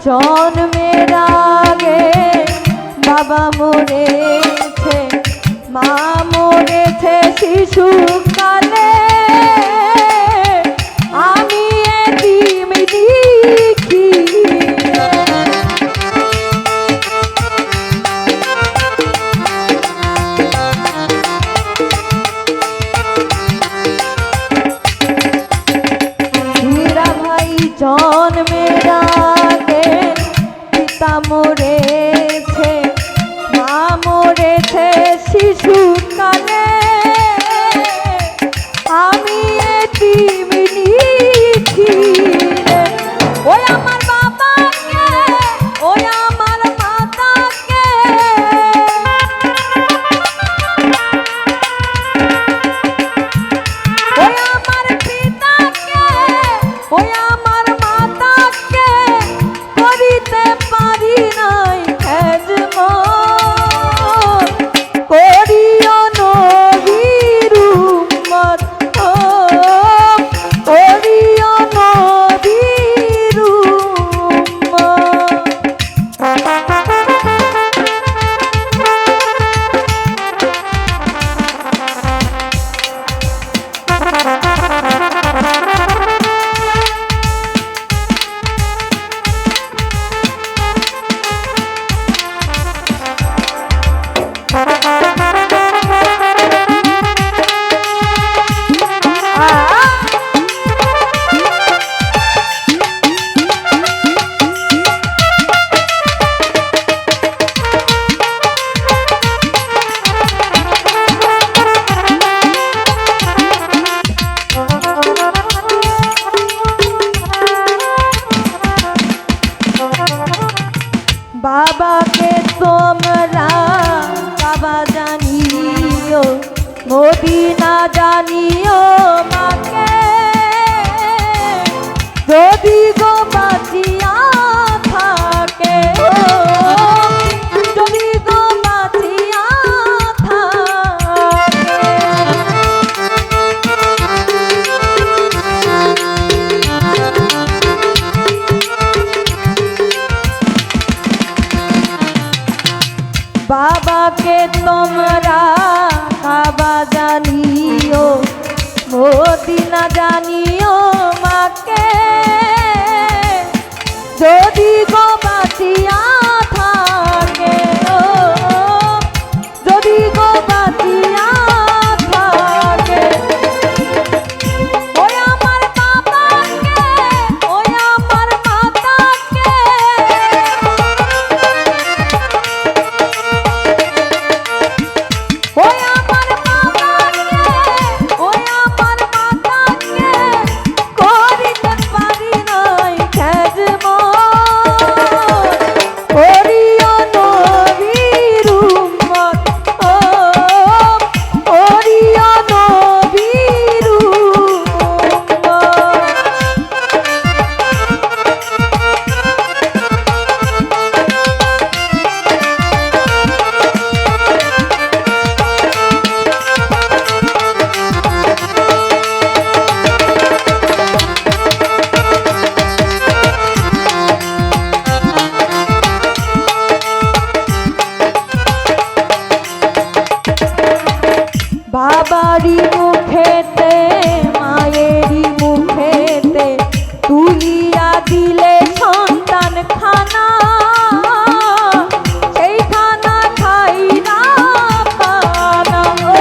জন্মের আগে বাবা মরেছে, মা মরেছে শিশুকালে, আমি এতিম দেখি। হীরা ভাই জন্মের আগে পিতা মরেছে, মা মরেছে শিশুকালে, আমি এতিম দেখি। ওই আমার বাবাকে, ওই আমার মাতাকে, ওই আমার পিতাকে, ওই আমার মাতাকে করিতে পারি নাই খেদমত, করিও নবীর উম্মত, ও করিও নবীর উম্মত। বাবাকে তোমরা বাবা জানিও, মদিনা জানিও মাকে, যদি গো বাঁচিয়া থাকে, যদি গো বাঁচিয়া থাকে। বাবাকে তোমরা বাবা জানিও, মদিনা জানিও মাকে, যদি গো বাঁচিয়া থাকে, যদি গো বাঁচিয়া থাকে। ওই আমার বাবাকে, ওই আমার মাতাকে, ওই আমার বাবাকে, ওই আমার মাতাকে করিতে পারি নাই খেদমত, করিও নবীর উম্মত, ও করিও নবীর উম্মত। বাবারি মুখেতে, মায়েরই মুখেতে তুলিয়া দিলে সন্তান খানা, সেই খানা খাই না পানা, ও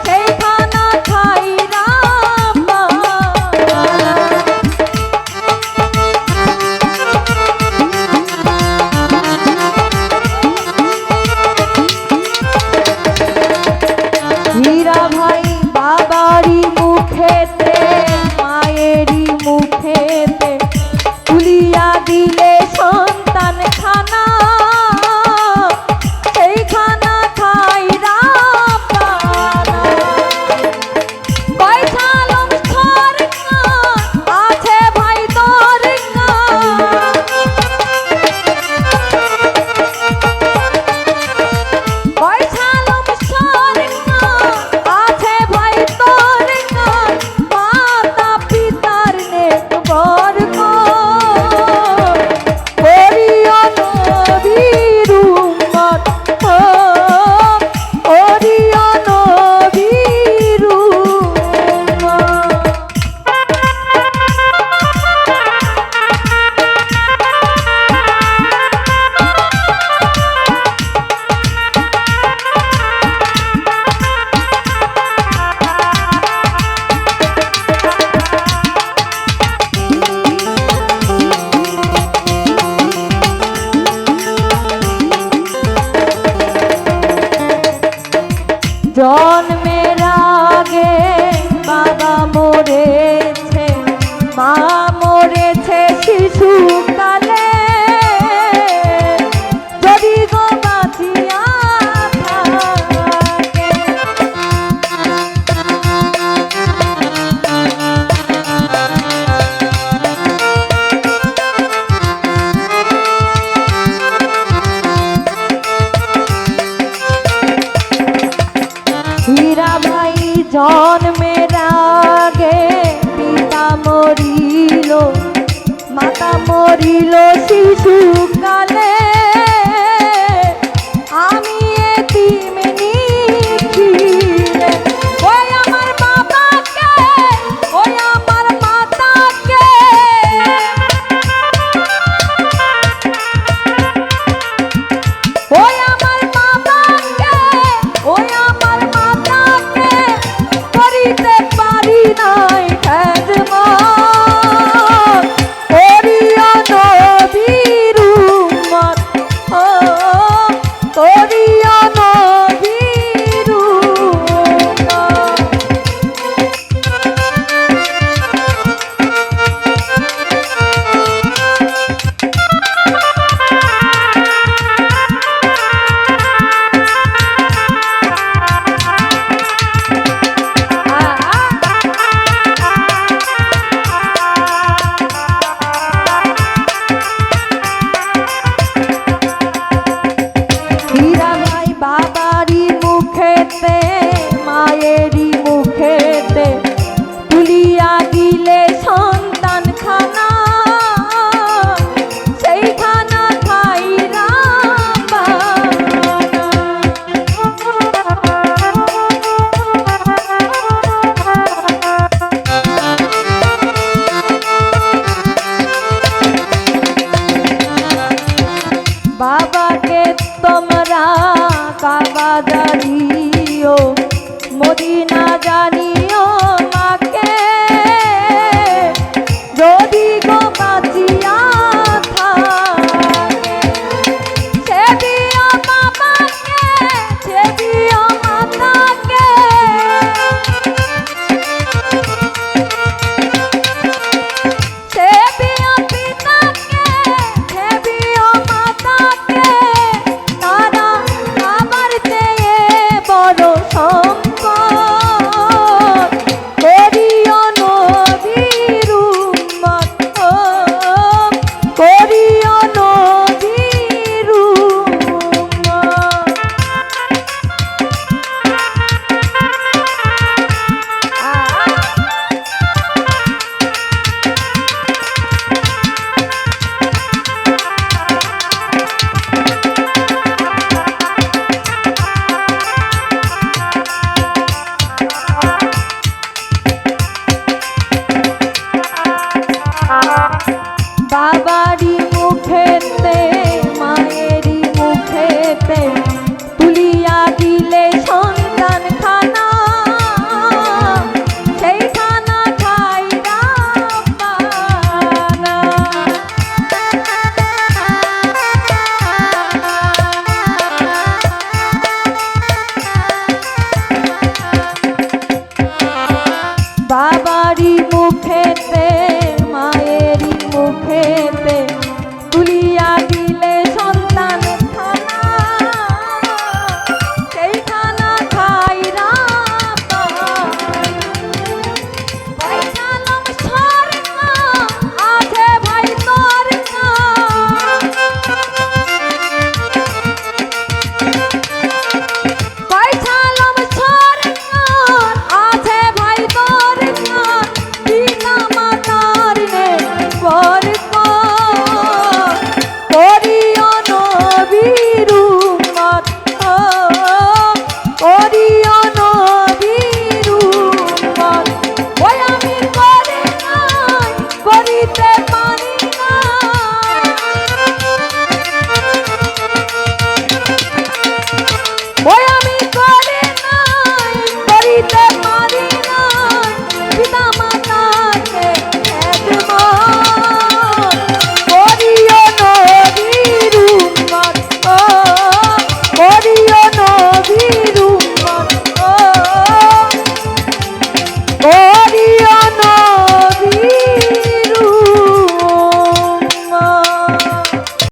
সেই খানা খাই না পানা। হীরা ভাই বাবারি মুখেতে, মায়েরই মুখেতে তুলিয়া দিলে সন্তান খানা, সেই খানা খাই না পানা। কয় সালম সরকার আছে ভাই দরকার, কয় সালম সরকার আছে ভাই দরকার, মাতা পিতার নেক বরকত, জন্মের আগে বাবা মরেছে, মা মরেছে শিশুকালে, যদি গো বাঁচিয়া থাকে। হীরা ভাই জন্মের আগে পিতা মরিল, মাতা মরিল শিশুকালে, আমি এতিম নিখিলে। ওই আমার বাবাকে, ওই আমার মাতাকে, ওই আমার বাবাকে, ওই আমার মাতাকে করিতে পারি নাই খেদমত, করিয়া নবীর উম্মত, ও করিয়া নবীর উম্মত। হীরা ভাই বাবারই মুখেতে, মায়েরই মুখেতে তুলিয়া দিলে সন্তান খানা, সেই খানা খাইরা বানা। বাবাকে তোমরা কাবা জানিও, মদিনা জানিও মাকে, যদি গো বাঁচিয়া থাকে। সে দিও বাবাকে, সে দিও মাতাকে, সে দিও পিতাকে, সে দিও মাতাকে, তারা আমার চেয়ে বড় সম্পদ, করিও নবীর উম্মত, ও করিও নবীর উম্মত। বাবারই মুখেতে, মায়েরই মুখেতে তুলিয়া দিলে সন্তান খানা, সেই খানা খাইরা বানা। বাবারই মুখেতে, মায়েরই মুখেতে